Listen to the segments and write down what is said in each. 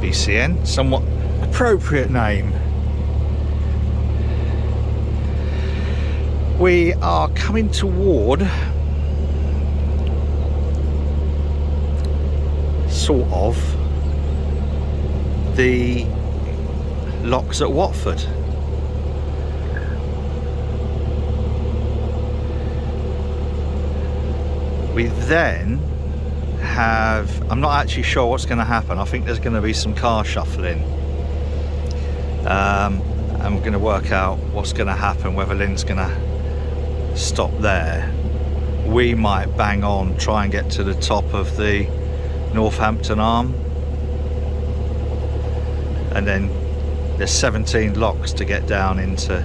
BCN, somewhat appropriate name. We are coming toward sort of the locks at Watford. We then have, I'm not actually sure what's going to happen. I think there's going to be some car shuffling. I'm going to work out what's going to happen, whether Lynn's going to stop there. We might bang on, try and get to the top of the Northampton arm, and then there's 17 locks to get down into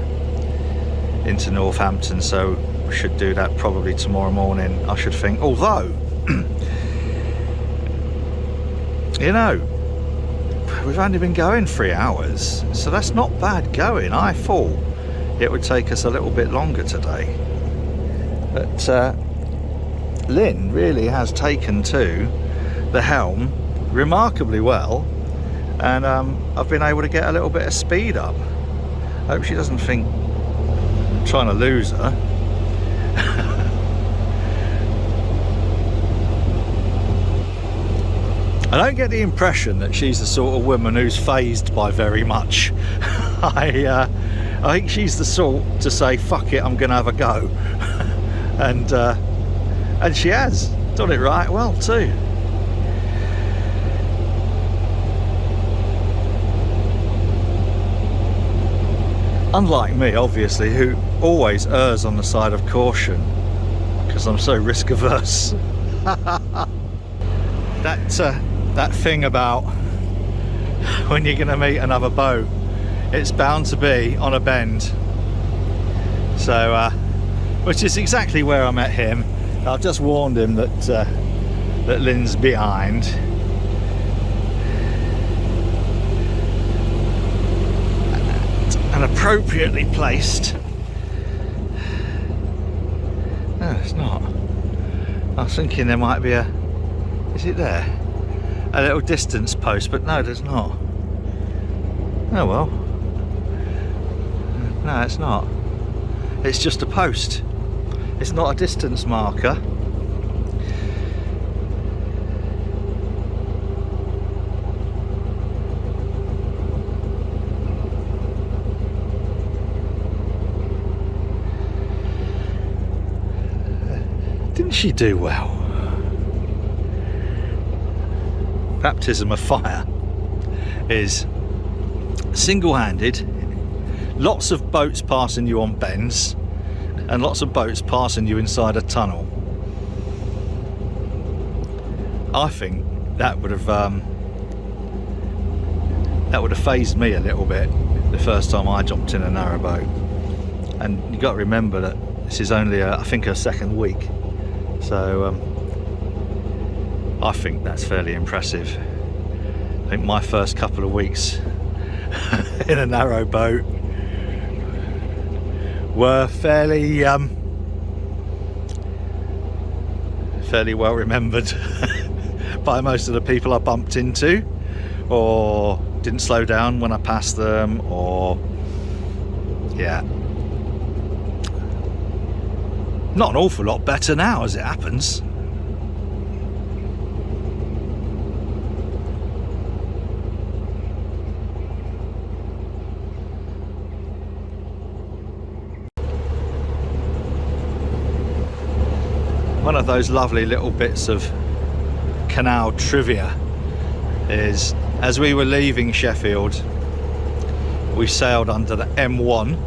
Northampton, so we should do that probably tomorrow morning, I should think. Although you know, we've only been going 3 hours, so that's not bad going. I thought it would take us a little bit longer today, but Lynn really has taken to the helm remarkably well, and I've been able to get a little bit of speed up. I hope she doesn't think I'm trying to lose her. I don't get the impression that she's the sort of woman who's fazed by very much. I think she's the sort to say, fuck it, I'm gonna have a go. And she has done it right well too. Unlike me, obviously, who always errs on the side of caution because I'm so risk averse. That thing about when you're going to meet another boat, it's bound to be on a bend. So, which is exactly where I met him. I've just warned him that that Lynn's behind. And appropriately placed. No, it's not. I was thinking there might be a, is it there? A little distance post, but no, there's not. Oh well. No, it's not. It's just a post. It's not a distance marker. Didn't she do well? Baptism of fire is single-handed, lots of boats passing you on bends and lots of boats passing you inside a tunnel. I think that would have phased me a little bit the first time I jumped in a narrowboat. And you got to remember that this is only I think her second week, so I think that's fairly impressive. I think my first couple of weeks in a narrowboat were fairly well remembered by most of the people I bumped into, or didn't slow down when I passed them, or yeah, not an awful lot better now as it happens. One of those lovely little bits of canal trivia is, as we were leaving Sheffield, we sailed under the M1,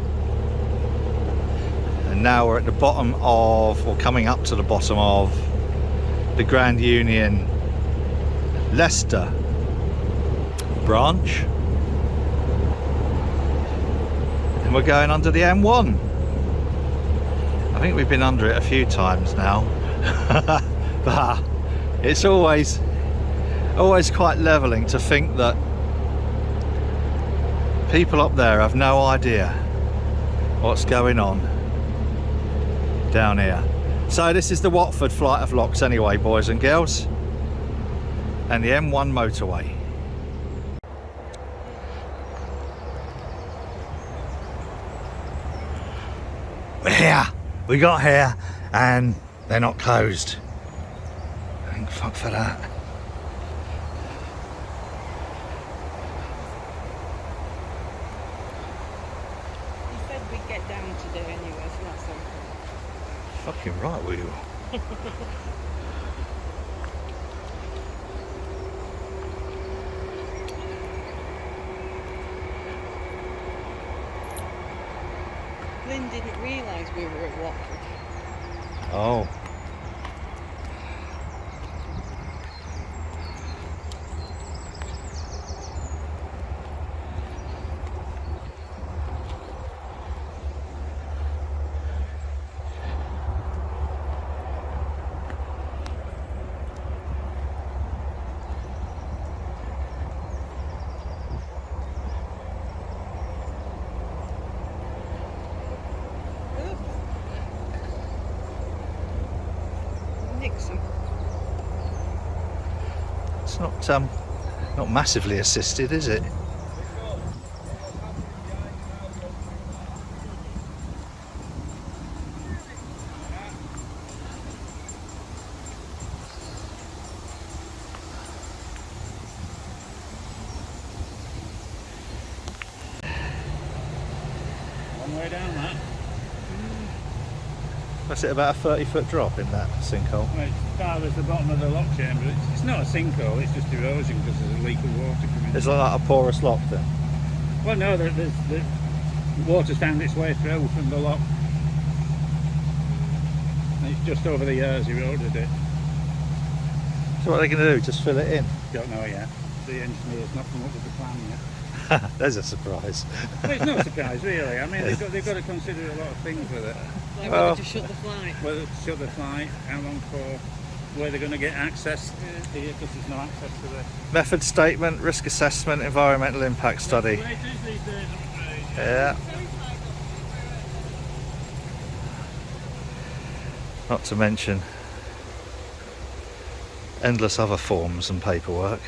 and now we're at the bottom of, or coming up to the bottom of, the Grand Union Leicester branch, and we're going under the M1. I think we've been under it a few times now. But it's always quite levelling to think that people up there have no idea what's going on down here. So this is the Watford flight of locks anyway, boys and girls, and the M1 motorway. We got here and they're not closed. Thank fuck for that. He said we'd get down today anyway, so that's okay. Fucking right we will. Lynn didn't realise we were at Watford. Oh. Nixon. It's not massively assisted, is it? One way down that. What's it, about a 30-foot drop in that sinkhole? Well, it's far as the bottom of the lock chamber. It's not a sinkhole, it's just erosion because there's a leak of water coming. It's like a porous lock then? Well, no, the water's found its way through from the lock. And it's just over the years eroded it. So what are they going to do, just fill it in? Don't know yet. The engineer's not come up with the plan yet. There's a surprise. Well, it's not a surprise, really. I mean, they've got to consider a lot of things with it. Like Well, whether to shut the flight. Whether to shut the flight, how long for, where they're going to get access here, because there's no access to this. Method statement, risk assessment, environmental impact study. That's the way it is these days, I'm afraid. Yeah. Not to mention endless other forms and paperwork.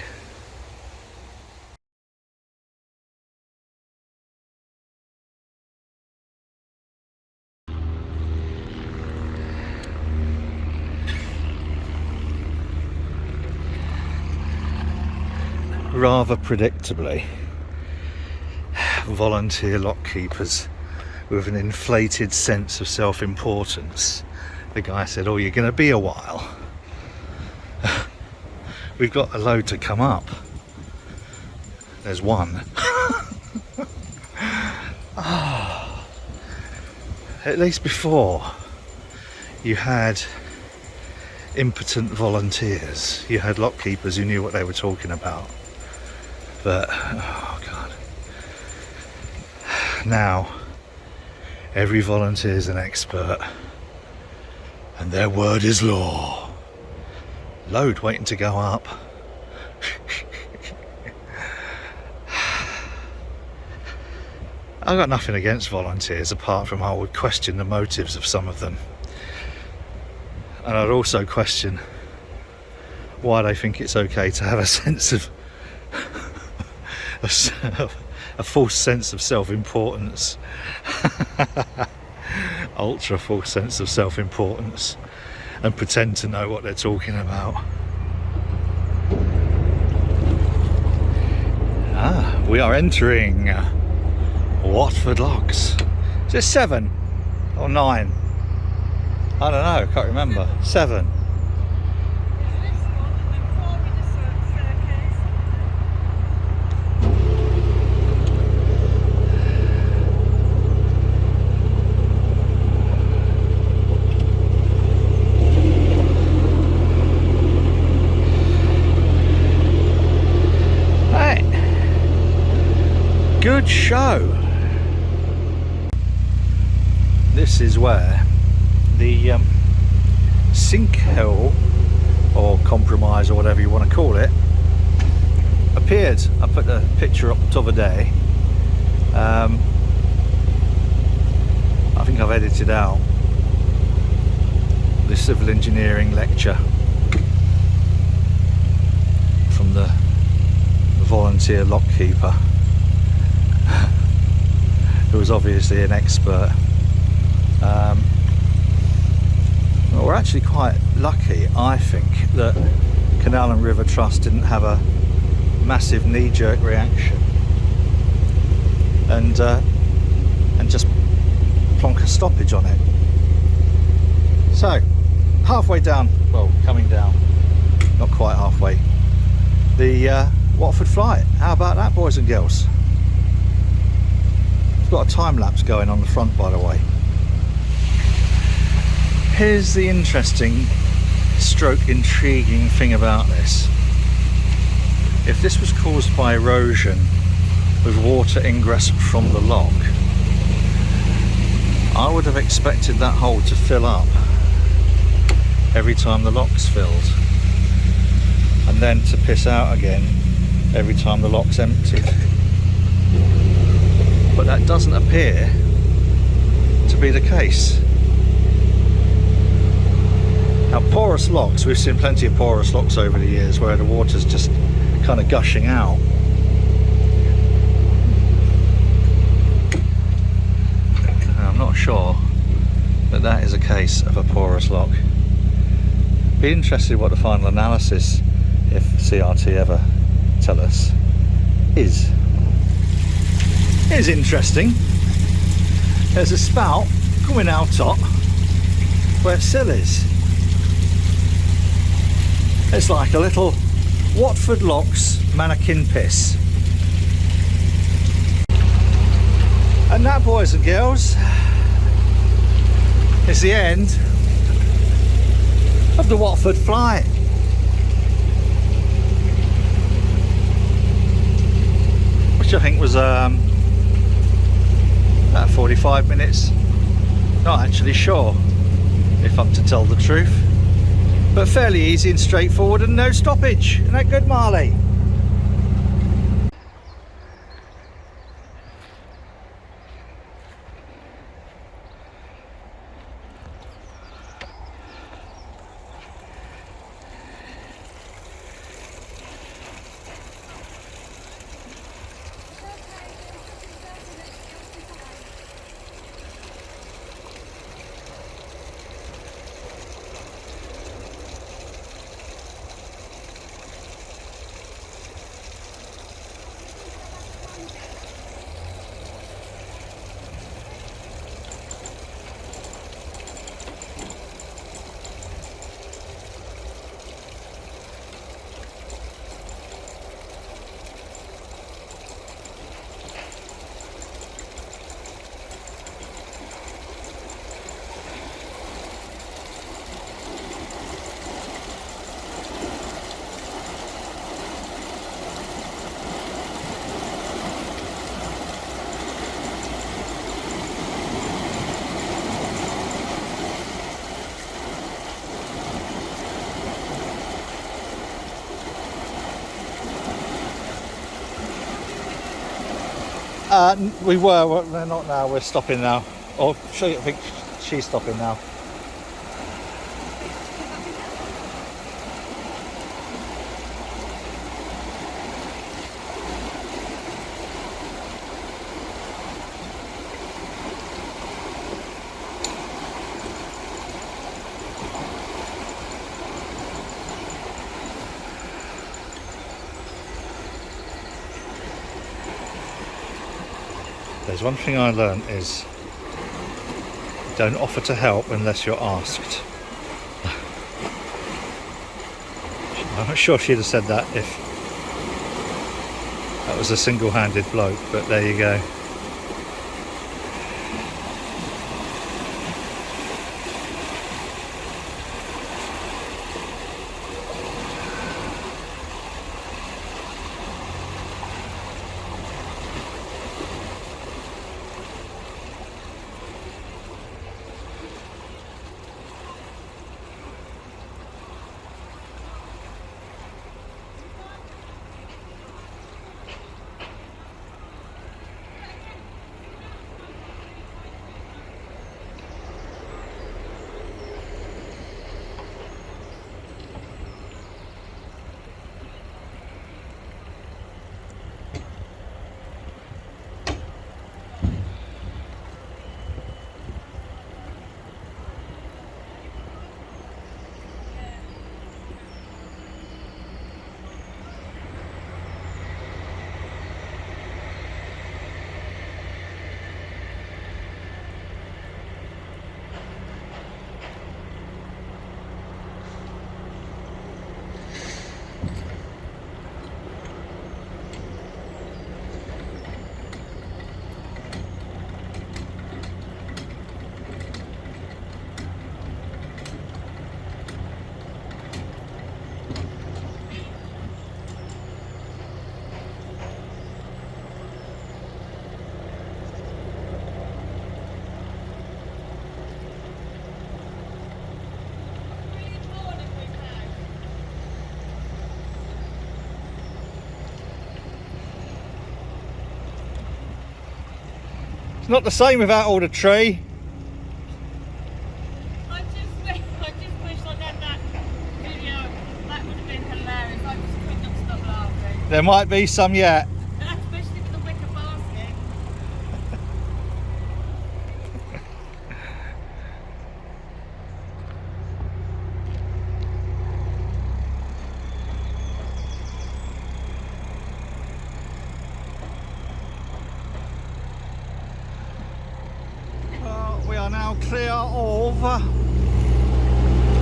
Rather predictably, volunteer lock keepers with an inflated sense of self-importance. The guy said, "Oh, you're going to be a while. We've got a load to come up." There's one. Oh. At least before, you had impotent volunteers. You had lock keepers who knew what they were talking about. But, oh God. Now, every volunteer is an expert. And their word is law. Load waiting to go up. I've got nothing against volunteers apart from I would question the motives of some of them. And I'd also question why they think it's okay to have a sense of a false sense of self-importance. Ultra false sense of self-importance, and pretend to know what they're talking about. We are entering Watford Locks. Is it 7 or 9? I don't know, can't remember. 7. Good show. This is where the sinkhole or compromise or whatever you want to call it appeared. I put the picture up the other day. I think I've edited out the civil engineering lecture from the volunteer lock keeper, who was obviously an expert. But we're actually quite lucky, I think, that Canal and River Trust didn't have a massive knee-jerk reaction and just plonk a stoppage on it. So, halfway down, well, coming down, not quite halfway, the Watford flight. How about that, boys and girls? We've got a time lapse going on the front, by the way. Here's the interesting stroke intriguing thing about this. If this was caused by erosion with water ingress from the lock, I would have expected that hole to fill up every time the lock's filled, and then to piss out again every time the lock's emptied. But that doesn't appear to be the case. Now, porous locks, we've seen plenty of porous locks over the years where the water's just kind of gushing out. I'm not sure that that is a case of a porous lock. Be interested what the final analysis, if CRT ever tell us, is. It's interesting. There's a spout coming out top where it still is. It's like a little Watford Locks mannequin piss. And that, boys and girls, is the end of the Watford flight. Which I think was about 45 minutes. Not actually sure, if I'm to tell the truth. But fairly easy and straightforward and no stoppage. Isn't that good, Marley? We were, we're not now, we're stopping now. Or I think she's stopping now. There's one thing I learned is don't offer to help unless you're asked. I'm not sure she'd have said that if that was a single-handed bloke, but there you go. It's not the same without all the tree. I just wish I'd had that video. That would have been hilarious. I just could not stop laughing. There might be some yet. Especially with the wicker basket. We are now clear of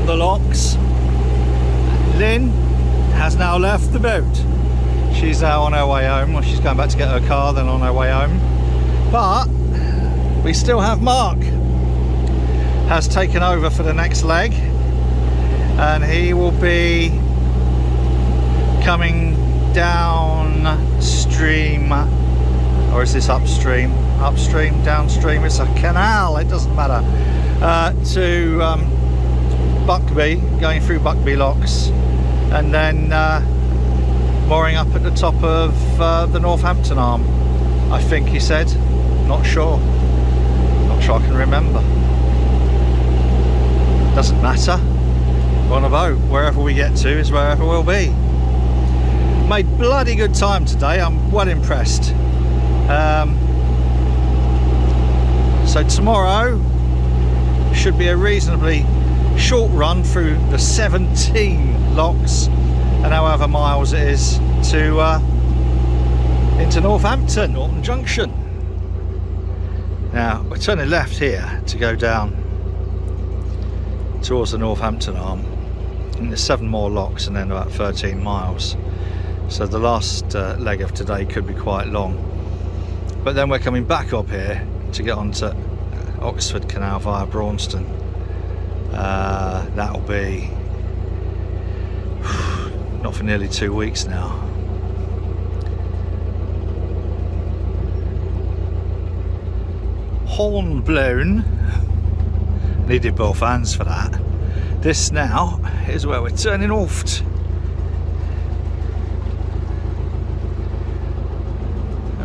the locks. Lynn has now left the boat. She's now on her way home, or she's going back to get her car, then on her way home. But we still have Mark. Has taken over for the next leg, and he will be coming downstream. Or is this upstream? Upstream, downstream, it's a canal, it doesn't matter. To Bugbrooke, going through Bugbrooke Locks, and then mooring up at the top of the Northampton arm, I think he said. Not sure. Not sure I can remember. Doesn't matter. We're on a boat. Wherever we get to is wherever we'll be. Made bloody good time today. I'm well impressed. So tomorrow should be a reasonably short run through the 17 locks and however miles it is to into Northampton, Norton Junction. Now we're turning left here to go down towards the Northampton arm, and there's 7 more locks and then about 13 miles. So the last leg of today could be quite long. But then we're coming back up here to get onto Oxford Canal via Braunston. That'll be not for nearly 2 weeks now. Horn blown. Needed both hands for that. This now is where we're turning off to.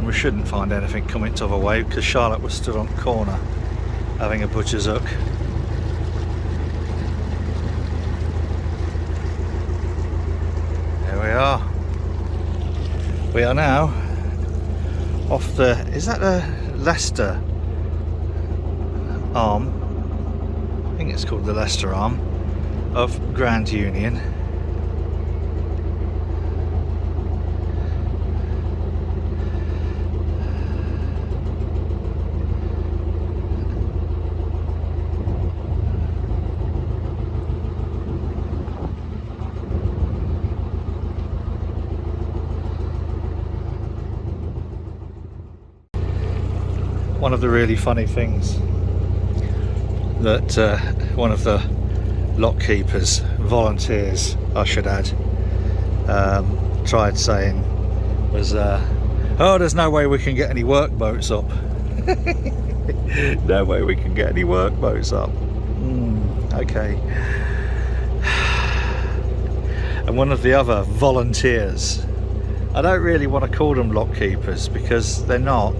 We shouldn't find anything coming the other way because Charlotte was stood on the corner having a butcher's hook. There we are. We are now off the, is that the Leicester arm? I think it's called the Leicester arm of Grand Union. One of the really funny things that one of the lock keepers, volunteers I should add, tried saying was, oh, there's no way we can get any work boats up. No way we can get any work boats up. Okay. And one of the other volunteers, I don't really want to call them lock keepers because they're not.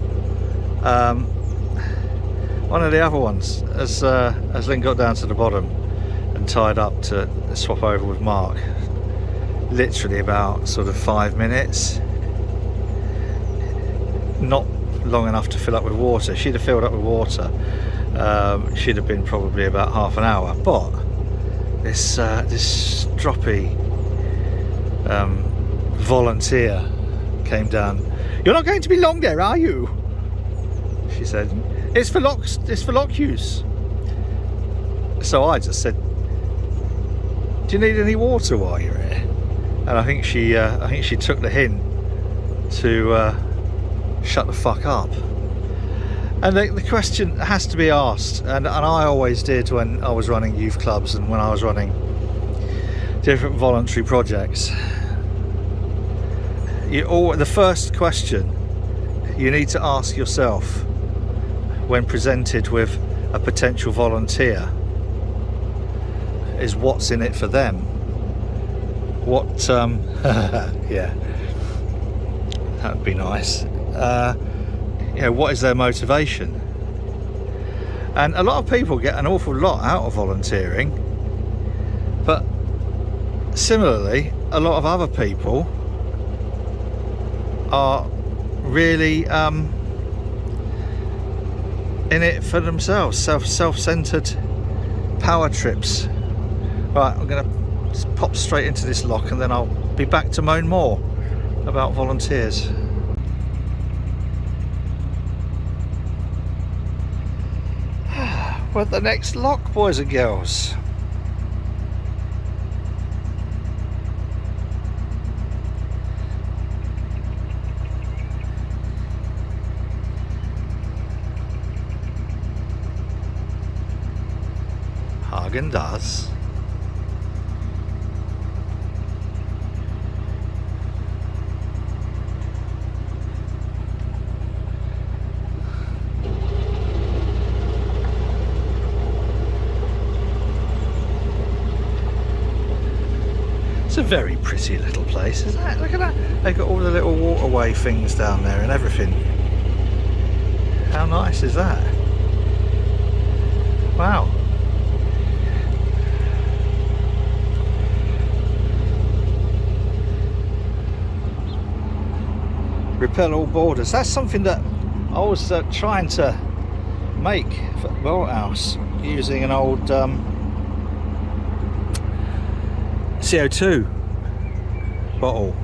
One of the other ones, as Lynn got down to the bottom and tied up to swap over with Mark, literally about sort of 5 minutes, not long enough to fill up with water. She'd have filled up with water, she'd have been probably about half an hour, but this stroppy volunteer came down. You're not going to be long there, are you? She said, it's for lock use. So I just said, do you need any water while you're here? And I think she took the hint to shut the fuck up. And the question has to be asked, and I always did when I was running youth clubs and when I was running different voluntary projects. The first question you need to ask yourself when presented with a potential volunteer is what's in it for them. Yeah, that would be nice. What is their motivation? And a lot of people get an awful lot out of volunteering, but similarly, a lot of other people are really in it for themselves, self-centered power trips. Right, I'm going to pop straight into this lock and then I'll be back to moan more about volunteers. We're at the next lock, boys and girls. Hagen does. It's a very pretty little place, isn't it? Look at that. They've got all the little waterway things down there and everything. How nice is that? Wow. Repel all borders. That's something that I was trying to make for the boat house using an old CO2 bottle.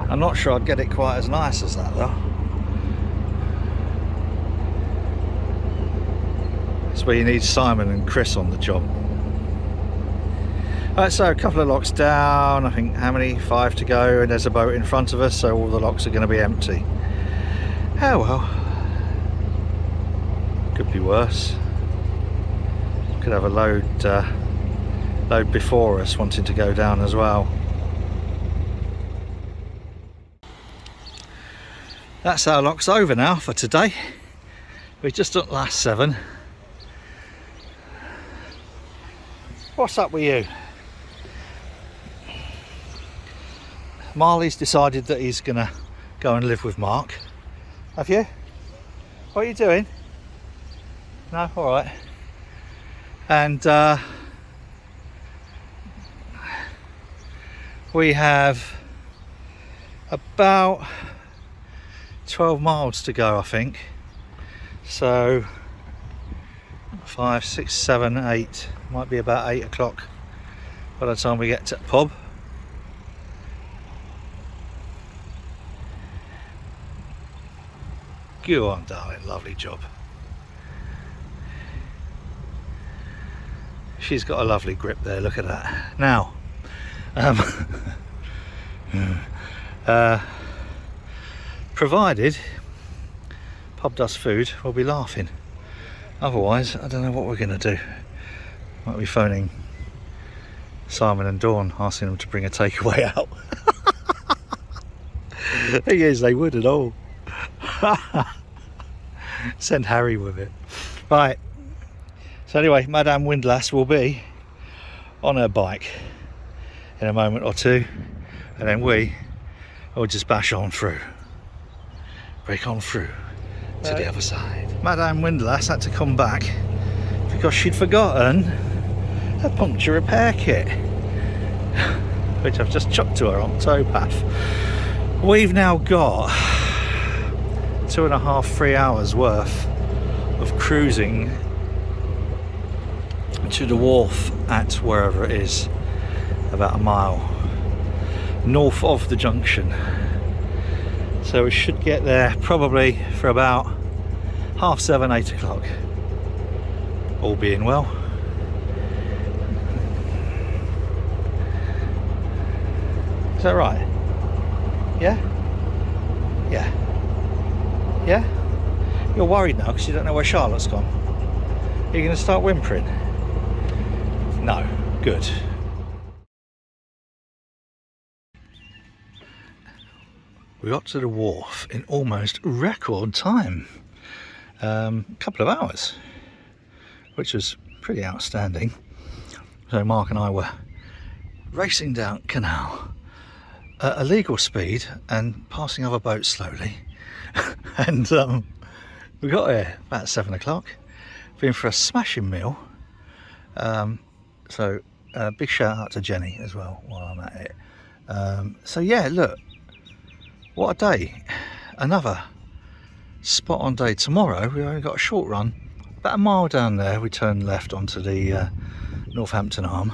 I'm not sure I'd get it quite as nice as that though. That's where you need Simon and Chris on the job. Right, so a couple of locks down, I think, how many? 5 to go, and there's a boat in front of us, so all the locks are going to be empty. Oh well. Could be worse. Could have a load before us wanting to go down as well. That's our locks over now for today. We've just done last 7. What's up with you? Marley's decided that he's gonna go and live with Mark. Have you? What are you doing? No? Alright. And we have about 12 miles to go, I think. So 5, 6, 7, 8, might be about 8 o'clock by the time we get to the pub. Go on, darling, lovely job. She's got a lovely grip there, look at that. Now, provided pub does food, we'll be laughing. Otherwise, I don't know what we're going to do. Might be phoning Simon and Dawn, asking them to bring a takeaway out. Thing is, they would at all. Send Harry with it. Right, so anyway, Madame Windlass will be on her bike in a moment or two, and then we will just bash on through, break on through to the other side. Madame Windlass had to come back because she'd forgotten a puncture repair kit, which I've just chucked to her on towpath. We've now got 2.5, 3 hours worth of cruising to the wharf at wherever it is, about a mile north of the junction. So we should get there probably for about 7:30, 8 o'clock, all being well. Is that right? Yeah? Yeah. Yeah? You're worried now because you don't know where Charlotte's gone. Are you going to start whimpering? No. Good. We got to the wharf in almost record time. A couple of hours, which was pretty outstanding. So Mark and I were racing down canal at a legal speed and passing other boats slowly. And we got here about 7 o'clock, been for a smashing meal. So big shout out to Jenny as well while I'm at it. So yeah, look, what a day. Another spot on day. Tomorrow we've only got a short run, about a mile down there. We turn left onto the Northampton arm,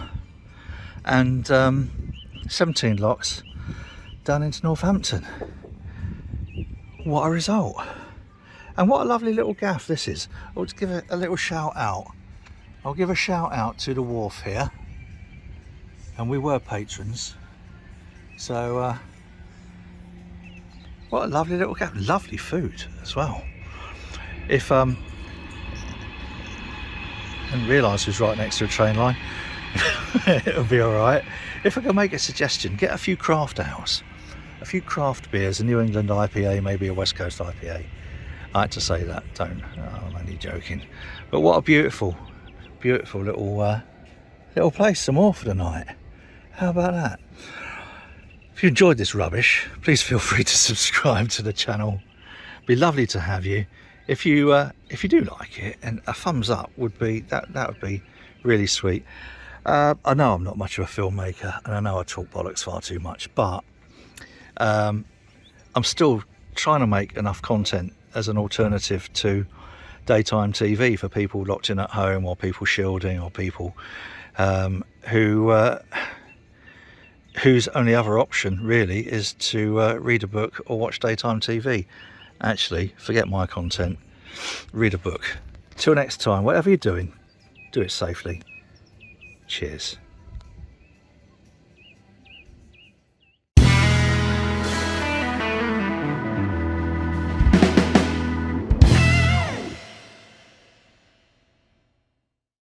and 17 locks down into Northampton. What a result, and what a lovely little gaff this is. I'll just give it a little shout out. I'll give a shout out to the wharf here, and we were patrons, so what a lovely little gaff. Lovely food as well. If didn't realise it was right next to a train line. It'll be all right. If I can make a suggestion, get a few craft ales, a few craft beers, a New England IPA, maybe a West Coast IPA. I had to say that, don't, I'm only joking. But what a beautiful little place, some more for the night. How about that? If you enjoyed this rubbish, please feel free to subscribe to the channel. Be lovely to have you. If you do like it, and a thumbs up would be that would be really sweet. I know I'm not much of a filmmaker, and I know I talk bollocks far too much, but I'm still trying to make enough content as an alternative to daytime TV for people locked in at home, or people shielding, or people whose only other option really is to read a book or watch daytime TV. Actually, forget my content, read a book. Till next time, whatever you're doing, do it safely. Cheers.